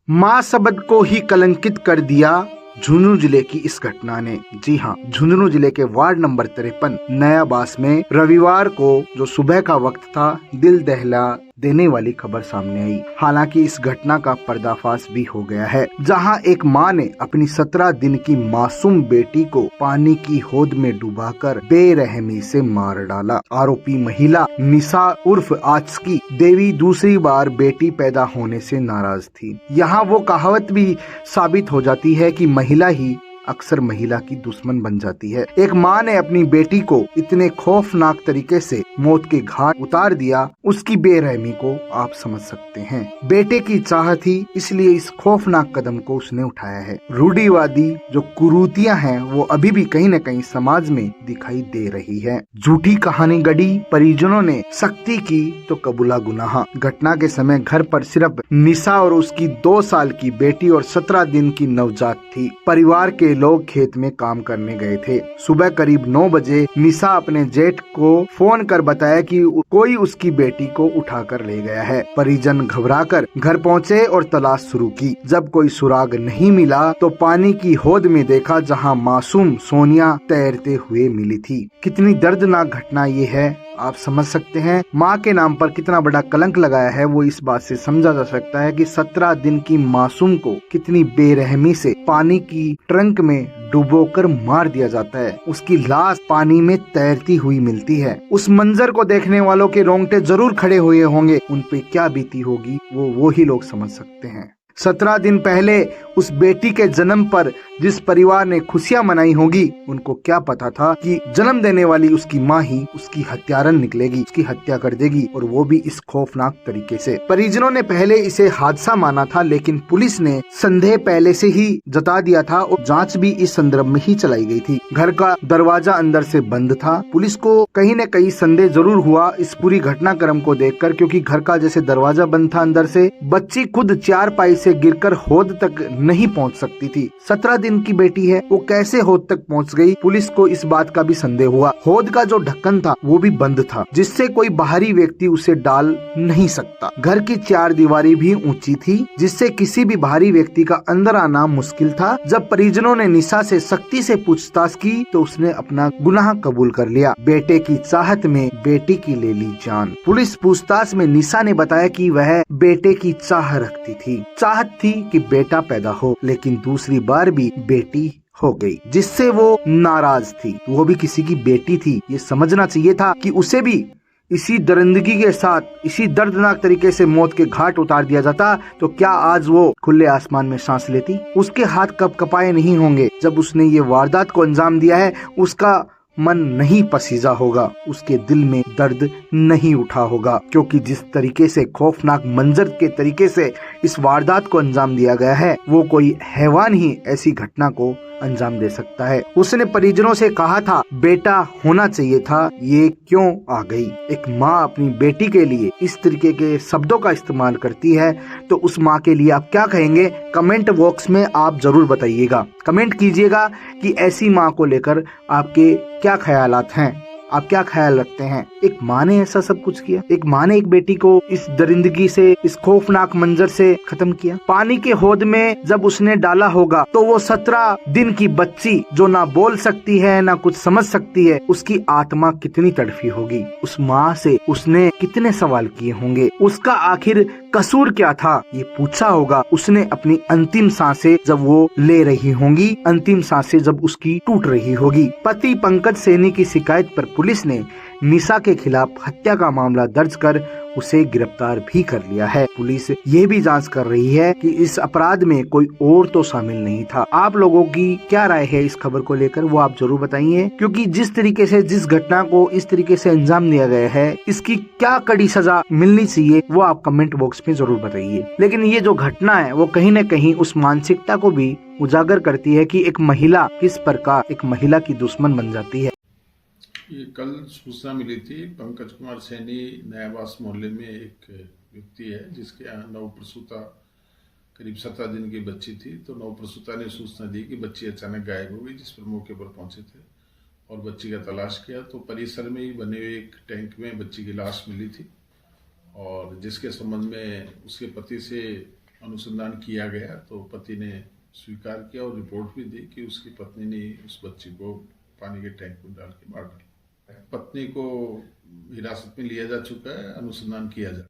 मां शब्द को ही कलंकित कर दिया झुंझुनू जिले की इस घटना ने। जी हाँ, झुंझुनू जिले के वार्ड नंबर 53 नया बास में रविवार को जो सुबह का वक्त था, दिल दहला देने वाली खबर सामने आई। हालांकि इस घटना का पर्दाफाश भी हो गया है, जहां एक मां ने अपनी 17 दिन की मासूम बेटी को पानी की होद में डुबाकर बेरहमी से मार डाला। आरोपी महिला निशा उर्फ आचकी देवी दूसरी बार बेटी पैदा होने से नाराज थी। यहाँ वो कहावत भी साबित हो जाती है कि महिला ही अक्सर महिला की दुश्मन बन जाती है। एक माँ ने अपनी बेटी को इतने खौफनाक तरीके से मौत के घाट उतार दिया, उसकी बेरहमी को आप समझ सकते हैं। बेटे की चाह थी, इसलिए इस खौफनाक कदम को उसने उठाया है। रूढ़िवादी जो कुरीतियां हैं वो अभी भी कहीं न कहीं समाज में दिखाई दे रही है। झूठी कहानी गढ़ी, परिजनों ने सख्ती की तो कबूला गुनाह। घटना के समय घर पर सिर्फ निशा और उसकी 2 साल की बेटी और 17 दिन की नवजात थी। परिवार के लोग खेत में काम करने गए थे। सुबह करीब 9 बजे निशा अपने जेठ को फोन कर बताया कि कोई उसकी बेटी को उठाकर ले गया है। परिजन घबराकर घर पहुंचे और तलाश शुरू की। जब कोई सुराग नहीं मिला तो पानी की होद में देखा, जहां मासूम सोनिया तैरते हुए मिली थी। कितनी दर्दनाक घटना ये है, आप समझ सकते हैं। माँ के नाम पर कितना बड़ा कलंक लगाया है वो इस बात से समझा जा सकता है कि 17 दिन की मासूम को कितनी बेरहमी से पानी की ट्रंक में डुबोकर मार दिया जाता है। उसकी लाश पानी में तैरती हुई मिलती है। उस मंजर को देखने वालों के रोंगटे जरूर खड़े हुए होंगे। उन पे क्या बीती होगी वो ही लोग समझ सकते हैं। 17 दिन पहले उस बेटी के जन्म पर जिस परिवार ने खुशियां मनाई होगी, उनको क्या पता था कि जन्म देने वाली उसकी माँ ही उसकी हत्यारन निकलेगी, उसकी हत्या कर देगी, और वो भी इस खौफनाक तरीके से। परिजनों ने पहले इसे हादसा माना था, लेकिन पुलिस ने संदेह पहले से ही जता दिया था और जांच भी इस संदर्भ में ही चलाई गई थी। घर का दरवाजा अंदर से बंद था। पुलिस को कहीं न कहीं संदेह जरूर हुआ इस पूरी घटनाक्रम को देखकर, क्योंकि घर का जैसे दरवाजा बंद था अंदर से, बच्ची खुद चारपाई से गिरकर होद तक नहीं पहुंच सकती थी। 17 दिन की बेटी है, वो कैसे होद तक पहुंच गई? पुलिस को इस बात का भी संदेह हुआ। होद का जो ढक्कन था वो भी बंद था, जिससे कोई बाहरी व्यक्ति उसे डाल नहीं सकता। घर की 4 दीवारी भी ऊंची थी, जिससे किसी भी बाहरी व्यक्ति का अंदर आना मुश्किल था। जब परिजनों ने निशा से सख्ती से पूछताछ की तो उसने अपना गुनाह कबूल कर लिया। बेटे की चाहत में बेटी की ले ली जान। पुलिस पूछताछ में निशा ने बताया कि वह बेटे की चाह रखती थी, चाहत थी कि बेटा पैदा हो, लेकिन दूसरी बार भी बेटी हो गई, जिससे वो नाराज थी। वो भी किसी की बेटी थी, ये समझना चाहिए था कि उसे भी इसी दरिंदगी के साथ, इसी दर्दनाक तरीके से मौत के घाट उतार दिया जाता, तो क्या आज वो खुले आसमान में सांस लेती? उसके हाथ कब कपाए नहीं होंगे जब उसने ये वारदात को अंजाम दिया है। उसका मन नहीं पसीजा होगा, उसके दिल में दर्द नहीं उठा होगा, क्योंकि जिस तरीके से खौफनाक मंजर के तरीके से इस वारदात को अंजाम दिया गया है, वो कोई हैवान ही ऐसी घटना को अंजाम दे सकता है। उसने परिजनों से कहा था बेटा होना चाहिए था, ये क्यों आ गई? एक माँ अपनी बेटी के लिए इस तरीके के शब्दों का इस्तेमाल करती है, तो उस माँ के लिए आप क्या कहेंगे? कमेंट बॉक्स में आप जरूर बताइएगा। कमेंट कीजिएगा कि ऐसी माँ को लेकर आपके क्या ख्यालात हैं, आप क्या ख्याल रखते हैं? एक माँ ने ऐसा सब कुछ किया, एक माँ ने एक बेटी को इस दरिंदगी से, इस खौफनाक मंजर से खत्म किया। पानी के होद में जब उसने डाला होगा तो वो 17 दिन की बच्ची जो ना बोल सकती है ना कुछ समझ सकती है, उसकी आत्मा कितनी तड़फी होगी। उस माँ से उसने कितने सवाल किए होंगे, उसका आखिर कसूर क्या था ये पूछा होगा उसने। अपनी अंतिम सांसें जब वो ले रही होंगी, अंतिम सांसें जब उसकी टूट रही होगी। पति पंकज सैनी की शिकायत पर पुलिस ने निशा के खिलाफ हत्या का मामला दर्ज कर उसे गिरफ्तार भी कर लिया है। पुलिस ये भी जांच कर रही है कि इस अपराध में कोई और तो शामिल नहीं था। आप लोगों की क्या राय है इस खबर को लेकर, वो आप जरूर बताइए, क्योंकि जिस तरीके से, जिस घटना को इस तरीके से अंजाम दिया गया है, इसकी क्या कड़ी सजा मिलनी चाहिए वो आप कमेंट बॉक्स में जरूर बताइए। लेकिन ये जो घटना है वो कहीं न कहीं उस मानसिकता को भी उजागर करती है कि एक महिला किस प्रकार एक महिला की दुश्मन बन जाती है। ये कल सूचना मिली थी, पंकज कुमार सैनी नयाबास मोहल्ले में एक व्यक्ति है जिसके यहाँ नवप्रसूता करीब 17 दिन की बच्ची थी। तो नवप्रसूता ने सूचना दी कि बच्ची अचानक गायब हो गई, जिस पर मौके पर पहुंचे थे और बच्ची का तलाश किया तो परिसर में ही बने हुए एक टैंक में बच्ची की लाश मिली थी, और जिसके संबंध में उसके पति से अनुसंधान किया गया तो पति ने स्वीकार किया और रिपोर्ट भी दी कि उसकी पत्नी ने उस बच्ची को पानी के टैंक में डाल के मार डाला। पत्नी को हिरासत में लिया जा चुका है, अनुसंधान किया जा